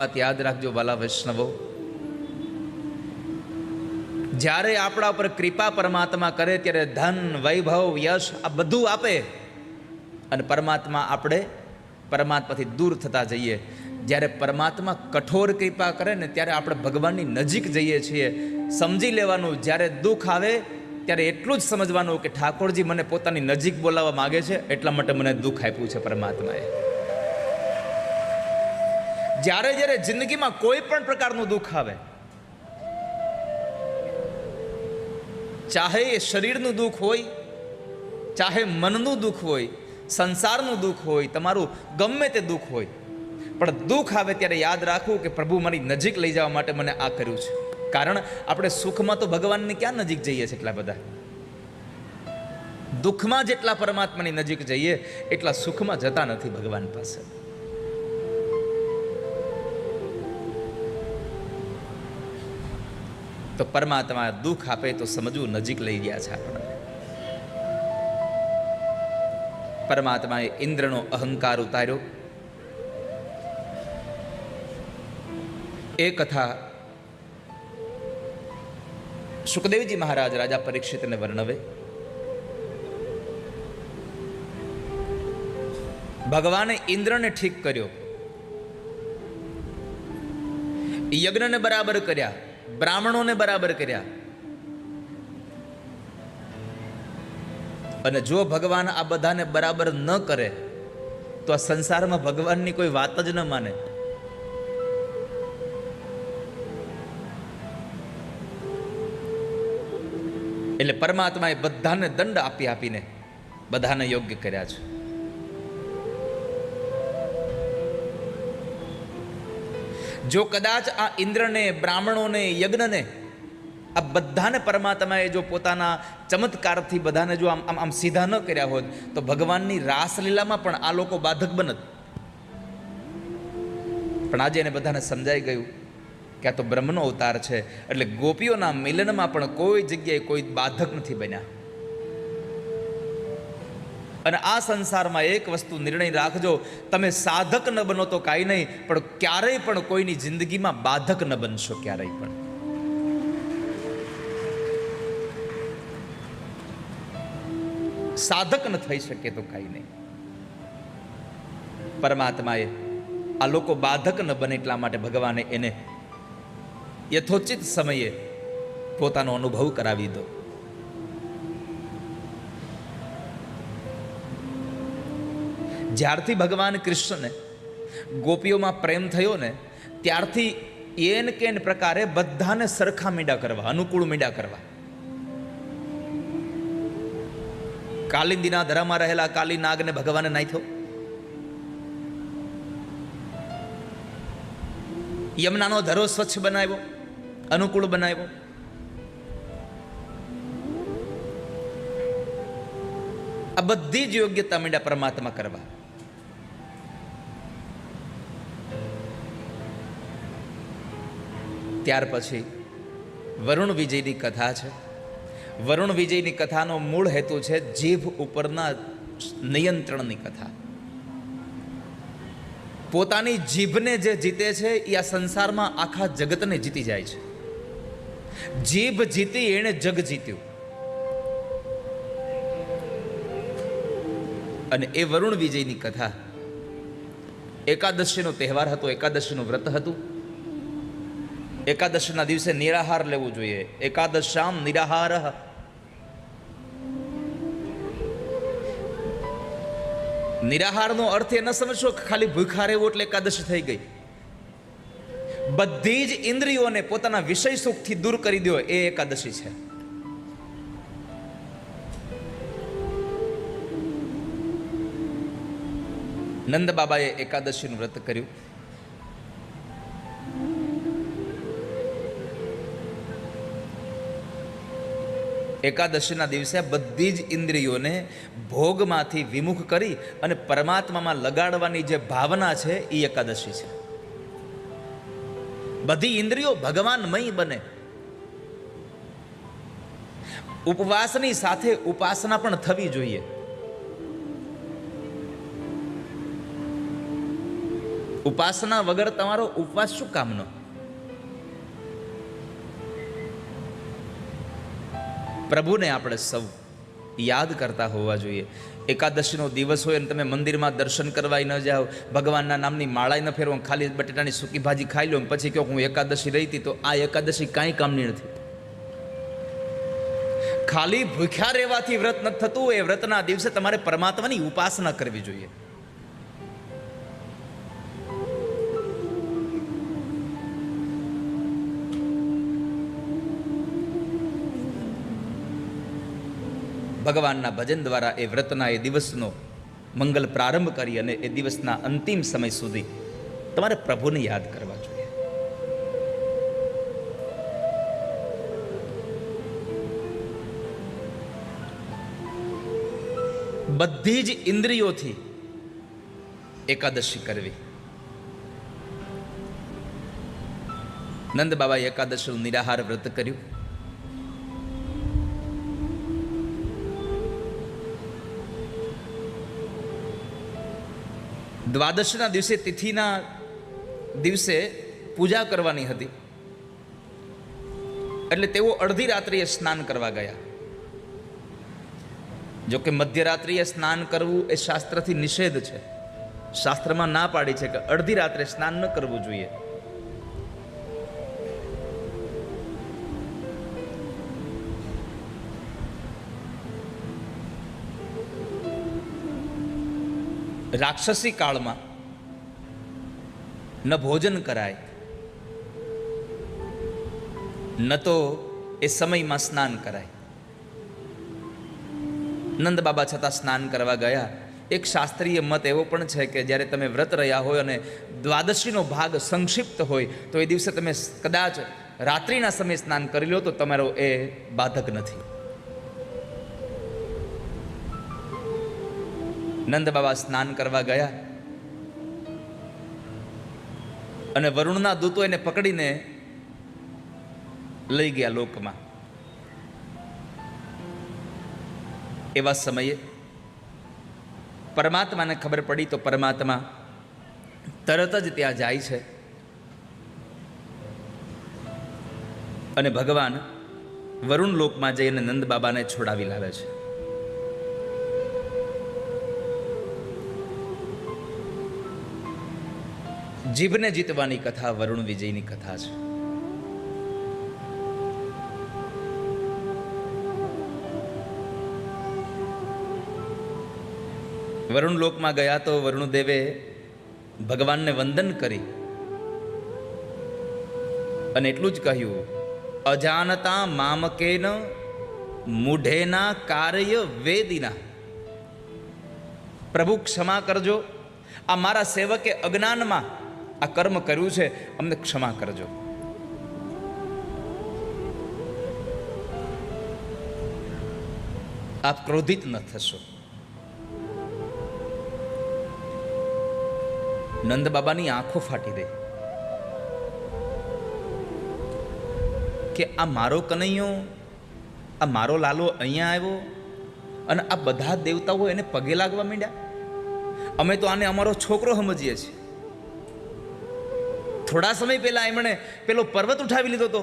વાત યાદ રાખજો વાલા વૈષ્ણવો, જ્યારે આપણા પર કૃપા પરમાત્મા કરે ત્યારે ધન, વૈભવ, યશ આ બધું આપે અને આપણે પરમાત્માથી દૂર થતા જઈએ. જ્યારે પરમાત્મા કઠોર કૃપા કરે ને ત્યારે આપણે ભગવાનની નજીક જઈએ છીએ. સમજી લેવાનું, જ્યારે દુઃખ આવે ત્યારે એટલું જ સમજવાનું કે ઠાકોરજી મને પોતાની નજીક બોલાવવા માગે છે, એટલા માટે મને દુઃખ આપ્યું છે પરમાત્માએ. જ્યારે જ્યારે જિંદગીમાં કોઈ પણ પ્રકારનું દુઃખ આવે, ચાહે એ શરીરનું દુઃખ હોય, ચાહે મનનું દુઃખ હોય, સંસારનું દુઃખ હોય, તમારું ગમે તે દુઃખ હોય, પણ દુઃખ આવે ત્યારે યાદ રાખવું કે પ્રભુ મારી નજીક લઈ જવા માટે મને આ કર્યું છે. કારણ આપણે સુખમાં તો ભગવાનની ક્યાં નજીક જઈએ છીએ એટલા બધા, દુઃખમાં જેટલા પરમાત્માની નજીક જઈએ એટલા સુખમાં જતા નથી ભગવાન પાસે. તો પરમાત્મા દુઃખ આપે તો સમજવું નજીક લઈ ગયા છે આપણને. પરમાત્માએ ઇન્દ્રનો અહંકાર ઉતાર્યો. એ કથા સુખદેવજી મહારાજ રાજા પરીક્ષિતને વર્ણવે. ભગવાને ઇન્દ્રને ઠીક કર્યો, યજ્ઞને બરાબર કર્યા, બ્રાહ્મણોને બરાબર કર્યા. અને જો ભગવાન આ બધાને બરાબર ન કરે તો આ સંસારમાં ભગવાનની કોઈ વાત જ ન માને. એટલે પરમાત્માએ બધાને દંડ આપીને બધાને યોગ્ય કર્યા છે. જો કદાચ આ ઇન્દ્રને, બ્રાહ્મણોને, યજ્ઞને, આ બધાને પરમાત્માએ જો પોતાના ચમત્કારથી બધાને જો આમ સીધા ન કર્યા હોત તો ભગવાનની રાસલીલામાં પણ આ લોકો બાધક બનત. પણ આજે એને બધાને સમજાઈ ગયું કે આ તો બ્રહ્મનો અવતાર છે, એટલે ગોપીઓના મિલનમાં પણ કોઈ જગ્યાએ કોઈ બાધક નથી બન્યા. અને આ સંસારમાં એક વસ્તુ નિર્ણય રાખજો, તમે સાધક ન બનો તો કાંઈ નહીં, પણ ક્યારેય પણ કોઈની જિંદગીમાં બાધક ન બનશો. ક્યારેય પણ સાધક ન થઈ શકે તો કાંઈ નહીં. પરમાત્માએ આ લોકો બાધક ન બને એટલા માટે ભગવાને એને યથોચિત સમયે પોતાનો અનુભવ કરાવી દો. જ્યારથી ભગવાન કૃષ્ણને ગોપીઓમાં પ્રેમ થયો ને ત્યારથી એન કેન પ્રકારે બધાને સરખા મીંડા કરવા, અનુકૂળ મીંડા કરવા. કાલિંદીના ધરામાં રહેલા કાલી નાગને ભગવાને નાખ્યો, યમુનાનો ધરો સ્વચ્છ બનાવ્યો, અનુકૂળ બનાવ્યો. આ બધી જ યોગ્યતા મીંડા પરમાત્મા કરવા. ત્યાર પછી વરુણ વિજયની કથા છે. વરુણ વિજયની કથાનો મૂળ હેતુ છે જીભ ઉપરના નિયંત્રણની કથા. પોતાની જીભને જે જીતે છે એ આ સંસારમાં આખા જગતને જીતી જાય છે. જીભ જીતી એણે જગ જીત્યું. અને એ વરુણ વિજયની કથા, એકાદશીનો તહેવાર હતો, એકાદશીનું વ્રત હતું. એકાદશીના દિવસે નિરાહાર લેવું જોઈએ. એકાદશામ નિરાહાર. નિરાહારનો અર્થ એ ન સમજશો કે ખાલી ભૂખા રહેવું એટલે એકાદશી થઈ ગઈ. બધી જ ઇન્દ્રિયોને પોતાના વિષય સુખથી દૂર કરી દો, એ એકાદશી છે. નંદ બાબાએ એકાદશીનું વ્રત કર્યું. એકાદશીના દિવસે બધી જ ઇન્દ્રિયોને ભોગમાંથી વિમુખ કરી અને પરમાત્મામાં લગાડવાની જે ભાવના છે એ એકાદશી છે. બધી ઇન્દ્રિયો ભગવાનમય બને. ઉપવાસની સાથે ઉપાસના પણ થવી જોઈએ. ઉપાસના વગર તમારો ઉપવાસ શું કામનો? પ્રભુને આપણે સૌ યાદ કરતા હોવા જોઈએ. એકાદશીનો દિવસ હોય અને તમે મંદિરમાં દર્શન કરવા ન જાઓ, ભગવાનના નામની માળાઈ ન ફેરવો, ખાલી બટેટાની સૂકી ભાજી ખાઈ લો પછી કહો હું એકાદશી રહી હતી, તો આ એકાદશી કાંઈ કામની નથી. ખાલી ભૂખ્યા રહેવાથી વ્રત નથી થતું. એ વ્રતના દિવસે તમારે પરમાત્માની ઉપાસના કરવી જોઈએ. ભગવાનના ભજન દ્વારા એ વ્રતના એ દિવસનો મંગલ પ્રારંભ કરી અને એ દિવસના અંતિમ સમય સુધી તમારે પ્રભુને યાદ કરવા જોઈએ. બધી જ ઇન્દ્રિયોથી એકાદશી કરવી. નંદ બાબાએ એકાદશીનું નિરાહાર વ્રત કર્યું. દ્વાદશના દિવસે, તિથિના દિવસે પૂજા કરવાની હતી એટલે તેઓ અડધી રાત્રિએ સ્નાન કરવા ગયા. જો કે મધ્યરાત્રિએ સ્નાન કરવું એ શાસ્ત્રથી નિષેધ છે. શાસ્ત્રમાં ના પાડી છે કે અડધી રાત્રે સ્નાન ન કરવું જોઈએ. રાક્ષસી કાળમાં ન ભોજન કરાય, ન તો એ સમયમાં સ્નાન કરાય. નંદ બાબા છતાં સ્નાન કરવા ગયા. એક શાસ્ત્રીય મત એવો પણ છે કે જ્યારે તમે વ્રત રહ્યા હોય અને દ્વાદશીનો ભાગ સંક્ષિપ્ત હોય તો એ દિવસે તમે કદાચ રાત્રિના સમયે સ્નાન કરી લો તો તમારો એ બાધક નથી. નંદ બાબા સ્નાન કરવા ગયા અને વરુણના દૂતો એને પકડીને લઈ ગયા લોકમાં. એવા સમયે પરમાત્માને ખબર પડી તો પરમાત્મા તરત જ ત્યાં જાય છે અને ભગવાન વરુણ લોકમાં જઈને નંદ બાબાને છોડાવી લાવે છે. જીભને જીતવાની કથા વરુણ વિજયની કથા છે. વરુણ લોકમાં ગયા તો વરુણદેવે ભગવાનને વંદન કરી અને એટલું જ કહ્યું, અજાનતા મામકેન મૂઢેના કાર્ય વેદિના. પ્રભુ ક્ષમા કરજો, આ મારા સેવકે અજ્ઞાનમાં આ કર્મ કર્યું છે, અમને ક્ષમા કરજો. આપ ક્રોધિત ન થશો. નંદ બાબાની આંખો ફાટી ગઈ કે આ મારો કનૈયો, આ મારો લાલો અહીંયા આવ્યો અને આ બધા દેવતાઓ એને પગે લાગવા માંડ્યા. અમે તો આને અમારો છોકરો સમજીએ છીએ. થોડા સમય પહેલા એમણે પેલો પર્વત ઉઠાવી લીધો હતો.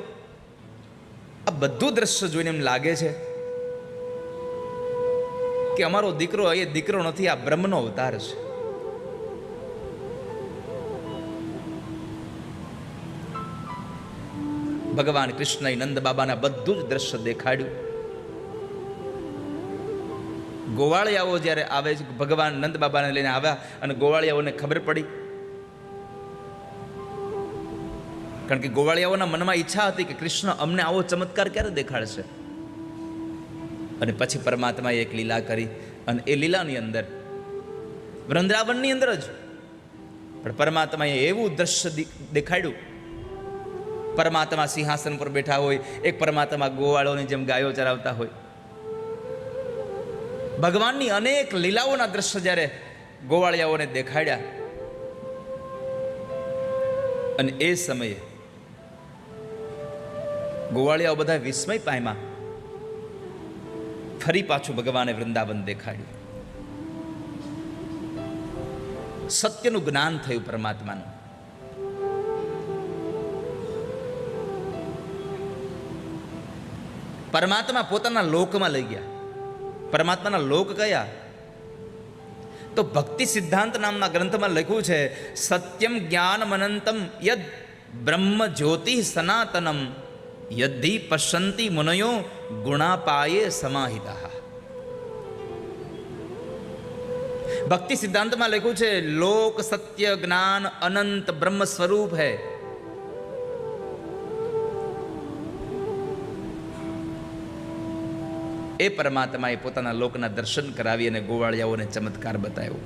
આ બધું દ્રશ્ય જોઈને એમ લાગે છે કે અમારો દીકરો એ દીકરો નથી, આ બ્રહ્મનો અવતાર છે. ભગવાન કૃષ્ણએ નંદ બાબાના બધું જ દ્રશ્ય દેખાડ્યું. ગોવાળિયાઓ જ્યારે આવે છે, ભગવાન નંદ બાબાને લઈને આવ્યા અને ગોવાળિયાઓને ખબર પડી, કારણ કે ગોવાળિયાઓના મનમાં ઈચ્છા હતી કે કૃષ્ણ અમને આવો ચમત્કાર ક્યારે દેખાડશે. અને પછી પરમાત્માએ એક લીલા કરી અને એ લીલાની અંદર, વૃંદાવનની અંદર જ પણ પરમાત્માએ એવું દ્રશ્ય દેખાડ્યું. પરમાત્મા સિંહાસન પર બેઠા હોય, એક પરમાત્મા ગોવાળોની જેમ ગાયો ચરાવતા હોય. ભગવાનની અનેક લીલાઓના દ્રશ્ય જ્યારે ગોવાળિયાઓને દેખાડ્યા અને એ સમયે ગોવાળિયાઓ બધા વિસ્મય પામ્યા. ફરી પાછું ભગવાને વૃંદાવન દેખાડ્યું. સત્યનું જ્ઞાન થયું પરમાત્માનું. પરમાત્મા પોતાના લોકમાં લઈ ગયા. પરમાત્માના લોક કયા? તો ભક્તિ સિદ્ધાંત નામના ગ્રંથમાં લખ્યું છે, સત્યમ જ્ઞાનમ અનંતમ યદ બ્રહ્મ જ્યોતિ સનાતનમ યદ્ધિ પશ્યંતિ મુનયો ગુણાપાયે સમાહિતા. ભક્તિ સિદ્ધાંતમાં લખ્યું છે, લોક સત્ય જ્ઞાન અનંત બ્રહ્મ સ્વરૂપ है. એ પરમાત્માએ પોતાના લોકના દર્શન કરાવી અને ગોવાળિયાઓને ચમત્કાર બતાવ્યો.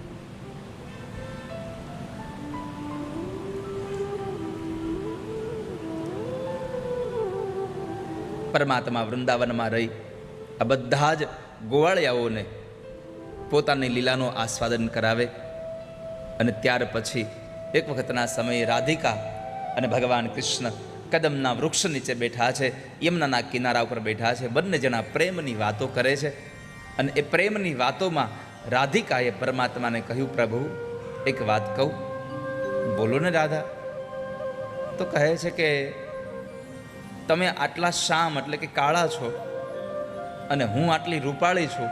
પરમાત્મા વૃંદાવનમાં રહી આ બધા જ ગોવાળિયાઓને પોતાની લીલાનો આસ્વાદન કરાવે. અને ત્યાર પછી એક વખતના સમયે રાધિકા અને ભગવાન કૃષ્ણ કદમના વૃક્ષ નીચે બેઠા છે, યમુનાના કિનારા ઉપર બેઠા છે. બંને જણા પ્રેમની વાતો કરે છે. અને એ પ્રેમની વાતોમાં રાધિકાએ પરમાત્માને કહ્યું, પ્રભુ એક વાત કહું, બોલો ને રાધા. તો કહે છે કે તમે આટલા શામ એટલે કે કાળા છો અને હું આટલી રૂપાળી છું,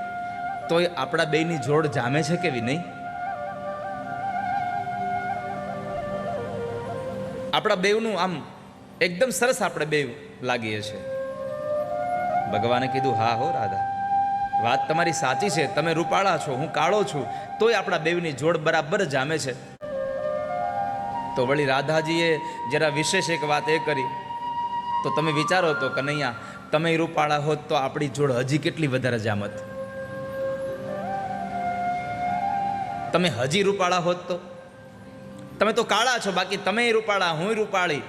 તોય આપણા બેયની જોડ જામે છે કેવી નહીં? આપણા બેવનું આમ એકદમ સરસ આપણે બે લાગીએ છીએ. ભગવાને કીધું, હા હો રાધા, વાત તમારી સાચી છે. તમે રૂપાળા છો, હું કાળો છું, તોય આપણા બેવની જોડ બરાબર જામે છે. તો વળી રાધાજીએ જરા વિશેષ એક વાત એ કરી, તો તમે વિચારો તો કનૈયા, તમે રૂપાળા હોત તો આપણી જોડ હજી કેટલી વધારે જામત. તમે હજી રૂપાળા હોત તો, તમે તો કાળા છો, બાકી તમે રૂપાળા, હું રૂપાળી,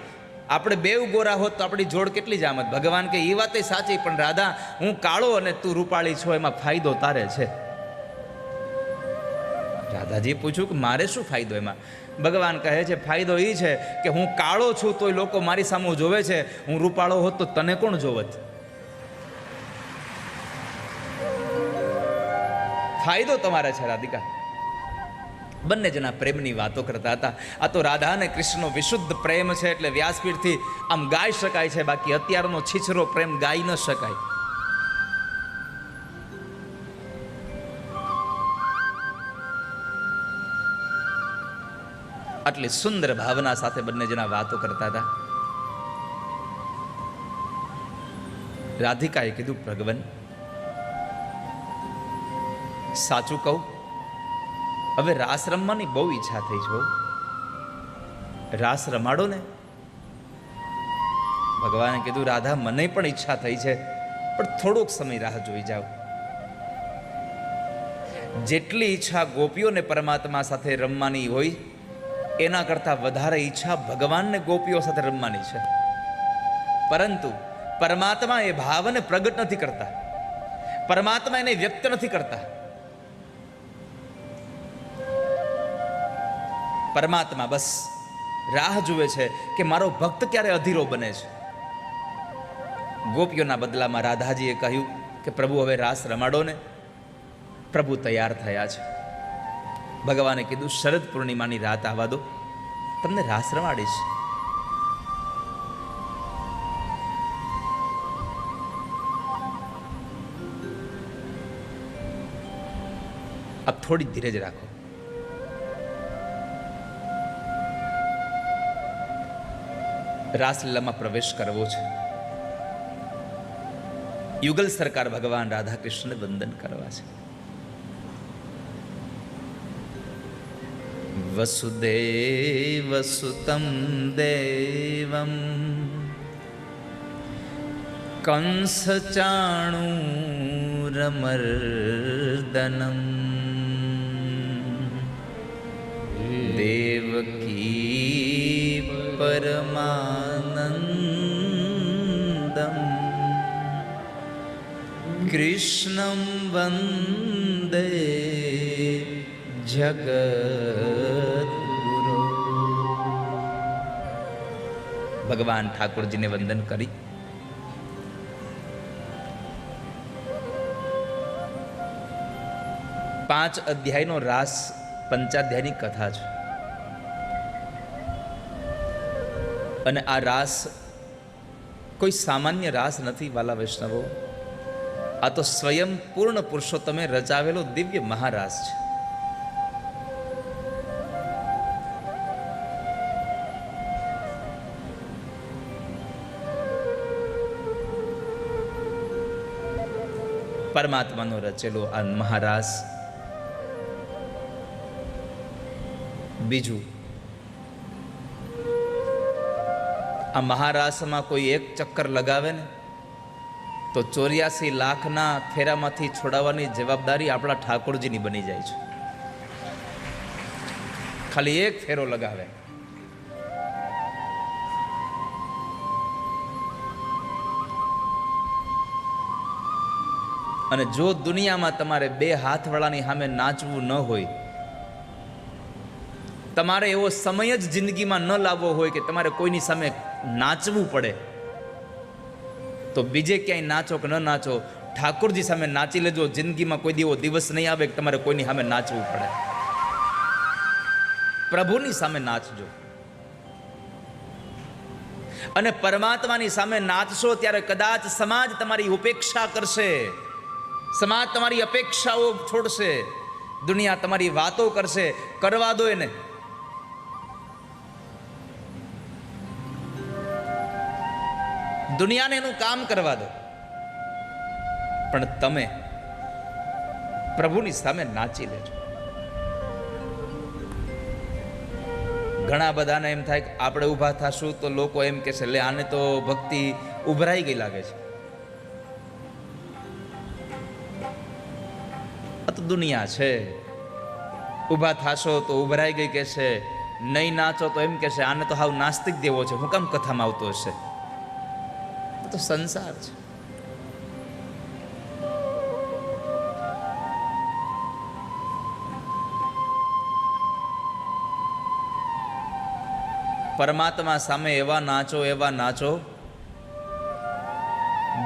આપણે બેવ ગોરા હોત તો આપણી જોડ કેટલી જામત. ભગવાન કે એ વાત સાચી, પણ રાધા હું કાળો અને તું રૂપાળી છો, એમાં ફાયદો તારે છે. રાધાજીએ પૂછ્યું કે મારે શું ફાયદો એમાં? ભગવાન કહે છે, ફાયદો એ છે કે હું કાળો છું તોય લોકો મારી સામે જોવે છે, હું રૂપાળો હોત તો તને કોણ જોવત? ફાયદો તમારે છે રાધિકા. બંને જણા પ્રેમની વાતો કરતા હતા. આ તો રાધા અને કૃષ્ણનો વિશુદ્ધ પ્રેમ છે, એટલે વ્યાસપીઠથી આમ ગાઈ શકાય છે, બાકી અત્યારનો છીછરો પ્રેમ ગાઈ ન શકાય. આટલી સુંદર ભાવના સાથે બંને જણા વાતો કરતા હતા. રાધિકાએ કીધું, ભગવાન સાચું કહું, હવે રાસ રમવાની બહુ ઈચ્છા થઈ છે. રાસ રમાડો ને. ભગવાને કીધું, રાધા મને પણ ઈચ્છા થઈ છે, પણ થોડોક સમય રાહ જોઈ જાઓ. જેટલી ઈચ્છા ગોપીઓને પરમાત્મા સાથે રમવાની હોય, એના કરતાં વધારે ઈચ્છા ભગવાનને ગોપીઓ સાથે રમવાની છે. પરંતુ પરમાત્મા એ ભાવને પ્રગટ નથી કરતા, પરમાત્મા એને વ્યક્ત નથી કરતા. પરમાત્મા બસ રાહ જુએ છે કે મારો ભક્ત ક્યારે અધીરો બને છે. ગોપીઓના બદલામાં રાધાજીએ કહ્યું કે પ્રભુ હવે રાસ રમાડો ને. પ્રભુ તૈયાર થયા છે. ભગવાને કીધું, શરદ પૂર્ણિમાની રાત આવવા દો, તમને રાસ રમાડીશ. अब थोड़ी धीरज રાખો. રાસલીલામાં પ્રવેશ કરવો છે. યુગલ સરકાર ભગવાન રાધા કૃષ્ણને વંદન કરવા છે. વસુદેવ સુતમ દેવમ કંસ ચાણૂરમર્દનમ દેવકી પરમાનંદમ કૃષ્ણં વંદે જગદ્ગુરુ. ભગવાન ઠાકોરજીને વંદન કરી પાંચ અધ્યાયનો રાસ પંચાધ્યાયની કથા છે. અને આ રાસ કોઈ સામાન્ય રાસ નથી વાલા વૈષ્ણવો. આ તો સ્વયં પૂર્ણ પુરુષોત્તમે રચાવેલો દિવ્ય મહારાસ છે. પરમાત્માનો રચેલો આ મહારાસ. બીજું, આ મહારાસમાં કોઈ એક ચક્કર લગાવે ને તો 84 લાખના ફેરામાંથી છોડાવવાની જવાબદારી આપણા ઠાકોરજીની બની જાય છે. ખાલી એક ફેરો લગાવે. અને જો દુનિયામાં તમારે બે હાથવાળાની સામે નાચવું ન હોય, તમારે એવો સમય જ જિંદગીમાં ન લાવવો હોય કે તમારે કોઈની સામે નાચવું પડે, તો બીજે ક્યાંય નાચો કે ન નાચો, ઠાકોરજી સામે નાચી લેજો. જિંદગીમાં કોઈ એવો દિવસ નહીં આવે કે તમારે કોઈની સામે નાચવું પડે. પ્રભુની સામે નાચજો. અને પરમાત્માની સામે નાચશો ત્યારે કદાચ સમાજ તમારી ઉપેક્ષા કરશે, સમાજ તમારી અપેક્ષાઓ છોડશે, દુનિયા તમારી વાતો કરશે. કરવા દો એને. દુનિયાને એનું કામ કરવા દો, પણ તમે પ્રભુની સામે નાચી લેજો. ઘણા બધાને એમ થાય કે આપણે ઊભા થશું તો લોકો એમ કહેશે, લે આને તો ભક્તિ ઉભરાઈ ગઈ લાગે છે. આ તો દુનિયા છે. ઊભા થશો તો ઉભરાઈ ગઈ કહેશે, નહીં નાચો તો એમ કહેશે આને તો હાવ નાસ્તિક દેવો છે, હું કામ કથામાં આવતો હશે. તો સંસાર છે. પરમાત્મા સામે એવા નાચો,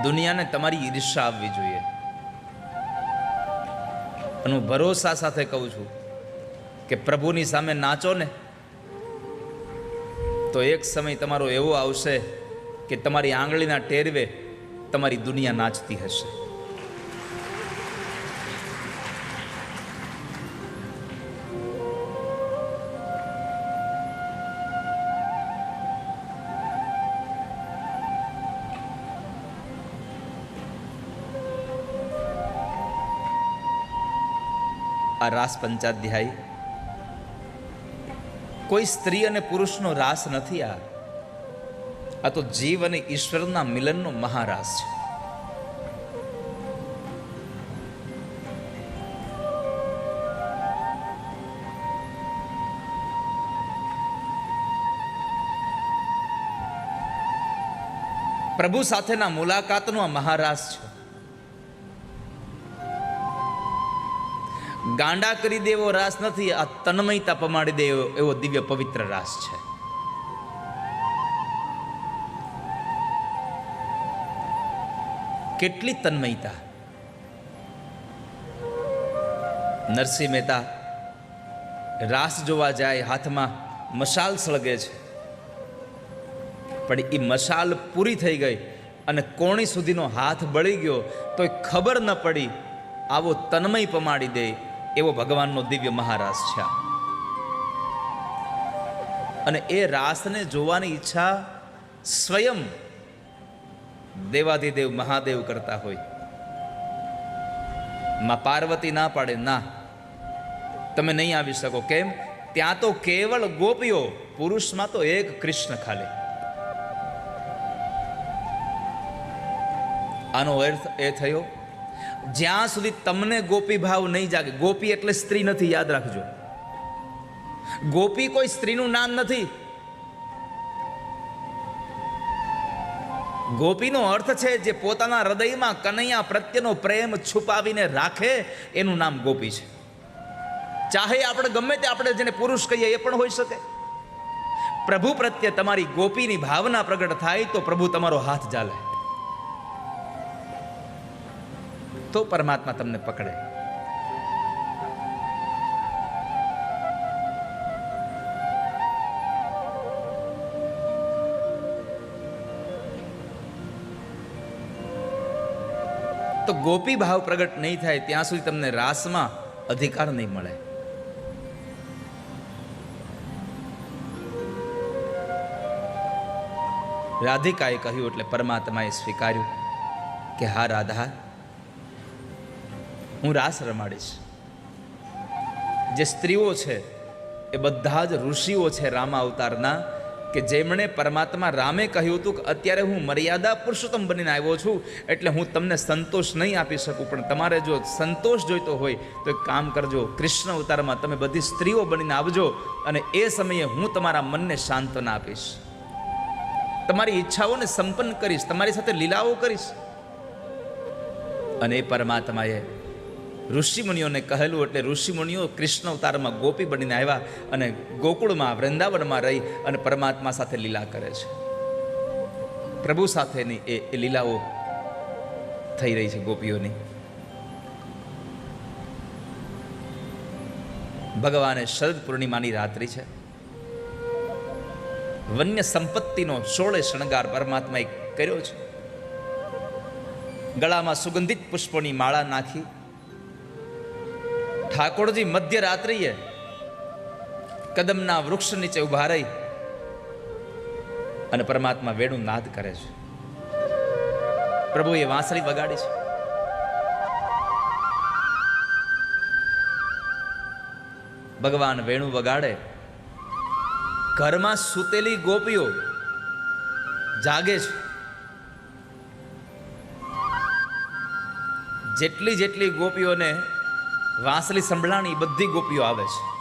દુનિયાને તમારી ઈર્ષા આવવી જોઈએ. અને હું ભરોસા સાથે કહું છું કે પ્રભુની સામે નાચો ને તો એક સમય તમારો એવો આવશે કે તમારી આંગળીના ટેરવે તમારી દુનિયા નાચતી હશે. આ રાસ પંચાધ્યાય કોઈ સ્ત્રી અને પુરુષનો રાસ નથી. આ તો જીવ અને ઈશ્વરના મિલનનો મહારાસ છે. પ્રભુ સાથેના મુલાકાતનો આ મહારાસ છે. ગાંડા કરી દેવો રાસ નથી, આ તન્મયતા પમાડી દે એવો દિવ્ય પવિત્ર રાસ છે. કેટલી તન્મયતા! નરસિંહ મહેતા રાસ જોવા જાય, હાથમાં મશાલ સળગે છે, પણ એ મશાલ પૂરી થઈ ગઈ અને કોણી સુધીનો હાથ બળી ગયો તો ખબર ન પડી. આવો તન્મય પમાડી દે એવો ભગવાનનો દિવ્ય મહારાસ છે. અને એ રાસને જોવાની ઈચ્છા સ્વયં દેવાધિદેવ મહાદેવ કરતા હોય. માં પાર્વતી ના પાડે, ના તમે નહીં આવી શકો. કેમ? ત્યાં તો કેવળ ગોપીઓ, પુરુષમાં તો એક કૃષ્ણ ખાલી. આનો અર્થ એ થયો, જ્યાં સુધી તમને ગોપી ભાવ નહીં જાગે. ગોપી એટલે સ્ત્રી નથી, યાદ રાખજો. ગોપી કોઈ સ્ત્રીનું નામ નથી. ગોપીનો અર્થ છે જે પોતાના હૃદયમાં કનૈયા પ્રત્યેનો પ્રેમ છુપાવીને રાખે, એનું નામ ગોપી છે. ચાહે આપણે ગમે તે આપણે જેને પુરુષ કહીએ એ પણ હોઈ શકે. પ્રભુ પ્રત્યે તમારી ગોપીની ભાવના પ્રગટ થાય તો પ્રભુ તમારો હાથ ઝાલે, તો પરમાત્મા તમને પકડે. તો ગોપી ભાવ પ્રગટ નહીં થાય ત્યાં સુધી તમને રાસમાં અધિકાર નહીં મળે. રાધિકાએ કહ્યું એટલે પરમાત્માએ સ્વીકાર્યું કે હા રાધા, હું રાસ રમાડીશ. જે સ્ત્રીઓ છે એ બધા જ ઋષિઓ છે રામા અવતારના, કે જેમણે પરમાત્મા રામે કહ્યું હતું કે અત્યારે હું મર્યાદા પુરુષોત્તમ બનીને આવ્યો છું, એટલે હું તમને સંતોષ નહીં આપી શકું, પણ તમારે જો સંતોષ જોઈતો હોય તો એક કામ કરજો, કૃષ્ણ અવતારમાં તમે બધી સ્ત્રીઓ બનીને આવજો અને એ સમયે હું તમારા મનને સાંત્વના આપીશ, તમારી ઈચ્છાઓને સંપન્ન કરીશ, તમારી સાથે લીલાઓ કરીશ. અને એ પરમાત્માએ ઋષિમુનિઓને કહેલું એટલે ઋષિમુનિઓ કૃષ્ણ અવતારમાં ગોપી બનીને આવ્યા અને ગોકુળમાં વૃંદાવનમાં રહી અને પરમાત્મા સાથે લીલા કરે છે. પ્રભુ સાથેની એ લીલાઓ થઈ રહી છે ગોપીઓની. ભગવાને શરદ પૂર્ણિમાની રાત્રિ છે. વન્ય સંપત્તિનો 16 શણગાર પરમાત્માએ કર્યો છે. ગળામાં સુગંધિત પુષ્પોની માળા નાખી ઠાકોરજી મધ્યરાત્રિએ કદમના વૃક્ષ નીચે ઉભા રહી અને પરમાત્મા વેણુ નાદ કરે છે. પ્રભુએ વાંસળી વગાડી છે. ભગવાન વેણુ વગાડે, ઘરમાં સૂતેલી ગોપીઓ જાગે છે. જેટલી ગોપીઓને વાંસળી સંભળાણી બધી ગોપીઓ આવે છે.